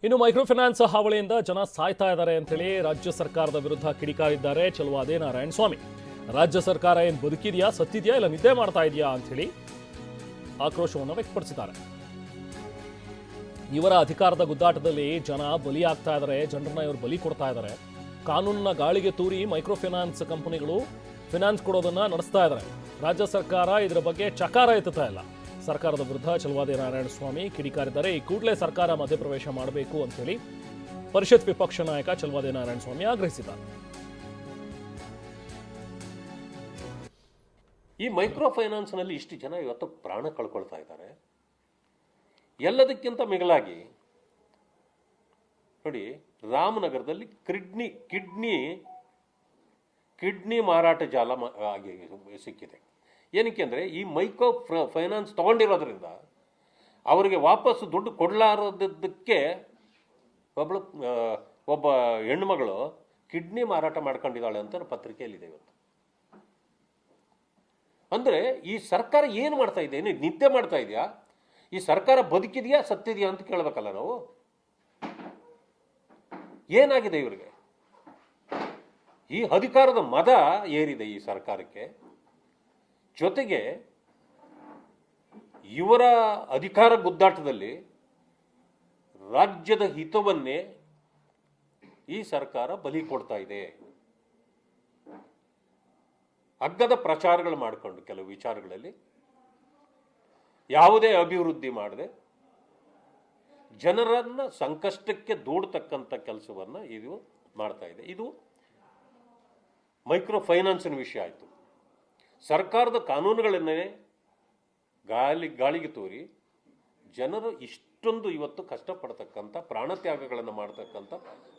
ಇನ್ನು micro finance ಹಾವಳಿಯಿಂದ ಜನ ಸಾಯ್ತಾ ಇದ್ದಾರೆ ಅಂತೇಳಿ ರಾಜ್ಯ ಸರ್ಕಾರದ ವಿರುದ್ಧ ಕಿಡಿಕಾರಿದ್ದಾರೆ ಚಲುವಾದಿ ನಾರಾಯಣ ಸ್ವಾಮಿ. ರಾಜ್ಯ ಸರ್ಕಾರ ಏನು ಬದುಕಿದೆಯಾ, ಸತ್ತಿದೆಯಾ, ಇಲ್ಲ ನಿದ್ದೆ ಮಾಡ್ತಾ ಇದೆಯಾ ಅಂತೇಳಿ ಆಕ್ರೋಶವನ್ನು ವ್ಯಕ್ತಪಡಿಸಿದ್ದಾರೆ. ಇವರ ಅಧಿಕಾರದ ಗುದ್ದಾಟದಲ್ಲಿ ಜನ ಬಲಿ ಆಗ್ತಾ ಇದ್ದಾರೆ, ಜನರನ್ನ ಇವರು ಬಲಿ ಕೊಡ್ತಾ ಇದ್ದಾರೆ. ಕಾನೂನಿನ ಗಾಳಿಗೆ ತೂರಿ ಮೈಕ್ರೋ ಫೈನಾನ್ಸ್ ಕಂಪನಿಗಳು ಫೈನಾನ್ಸ್ ಕೊಡೋದನ್ನ ನಡೆಸ್ತಾ ಇದ್ದಾರೆ. ರಾಜ್ಯ ಸರ್ಕಾರ ಇದರ ಬಗ್ಗೆ ಚಕಾರ ಎತ್ತುತ್ತಾ ಇಲ್ಲ. ಸರ್ಕಾರದ ವಿರುದ್ಧ ಚಲುವಾದಿ ನಾರಾಯಣ ಸ್ವಾಮಿ ಕಿಡಿಕಾರಿದ್ದಾರೆ. ಈ ಕೂಡಲೇ ಸರ್ಕಾರ ಮಧ್ಯಪ್ರವೇಶ ಮಾಡಬೇಕು ಅಂತ ಹೇಳಿ ಪರಿಷತ್ ವಿಪಕ್ಷ ನಾಯಕ ಚಲುವಾದಿ ನಾರಾಯಣ ಸ್ವಾಮಿ ಆಗ್ರಹಿಸಿದ್ದಾರೆ. ಈ ಮೈಕ್ರೋ ಫೈನಾನ್ಸ್ ನಲ್ಲಿ ಇಷ್ಟು ಜನ ಇವತ್ತು ಪ್ರಾಣ ಕಳ್ಕೊಳ್ತಾ ಇದ್ದಾರೆ. ಎಲ್ಲದಕ್ಕಿಂತ ಮಿಗಿಲಾಗಿ ನೋಡಿ, ರಾಮನಗರದಲ್ಲಿ ಕಿಡ್ನಿ ಮಾರಾಟ ಜಾಲ ಆಗಿ ಸಿಕ್ಕಿದೆ. ಏನಕ್ಕೆ ಅಂದರೆ ಈ ಮೈಕ್ರೋ ಫೈನಾನ್ಸ್ ತಗೊಂಡಿರೋದ್ರಿಂದ ಅವರಿಗೆ ವಾಪಸ್ ದುಡ್ಡು ಕೊಡಲಾರದಕ್ಕೆ ಒಬ್ಬ ಹೆಣ್ಮಗಳು ಕಿಡ್ನಿ ಮಾರಾಟ ಮಾಡ್ಕೊಂಡಿದ್ದಾಳೆ ಅಂತ ಪತ್ರಿಕೆಯಲ್ಲಿದೆ ಇವತ್ತು. ಅಂದರೆ ಈ ಸರ್ಕಾರ ಏನು ಮಾಡ್ತಾ ಇದೆ? ಏನು ನಿದ್ದೆ ಮಾಡ್ತಾ ಇದೆಯಾ? ಈ ಸರ್ಕಾರ ಬದುಕಿದೆಯಾ ಸತ್ತಿದೆಯಾ ಅಂತ ಕೇಳಬೇಕಲ್ಲ ನಾವು. ಏನಾಗಿದೆ ಇವರಿಗೆ? ಈ ಅಧಿಕಾರದ ಮದ ಏರಿದೆ ಈ ಸರ್ಕಾರಕ್ಕೆ. ಜೊತೆಗೆ ಇವರ ಅಧಿಕಾರ ಗುದ್ದಾಟದಲ್ಲಿ ರಾಜ್ಯದ ಹಿತವನ್ನೇ ಈ ಸರ್ಕಾರ ಬಲಿ ಕೊಡ್ತಾ ಇದೆ. ಅಗ್ಗದ ಪ್ರಚಾರಗಳು ಮಾಡಿಕೊಂಡು ಕೆಲವು ವಿಚಾರಗಳಲ್ಲಿ ಯಾವುದೇ ಅಭಿವೃದ್ಧಿ ಮಾಡದೆ ಜನರನ್ನ ಸಂಕಷ್ಟಕ್ಕೆ ದೂಡತಕ್ಕಂಥ ಕೆಲಸವನ್ನು ಇದು ಮಾಡ್ತಾ ಇದೆ. ಇದು ಮೈಕ್ರೋ ಫೈನಾನ್ಸಿನ ವಿಷಯ ಆಯಿತು. ಸರ್ಕಾರದ ಕಾನೂನುಗಳನ್ನೇ ಗಾಳಿಗೆ ತೋರಿ ಜನರು ಇಷ್ಟೊಂದು ಇವತ್ತು ಕಷ್ಟಪಡ್ತಕ್ಕಂಥ ಪ್ರಾಣತ್ಯಾಗಗಳನ್ನು ಮಾಡ್ತಕ್ಕಂಥ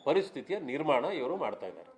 ಪರಿಸ್ಥಿತಿಯ ನಿರ್ಮಾಣ ಇವರು ಮಾಡ್ತಾ ಇದ್ದಾರೆ.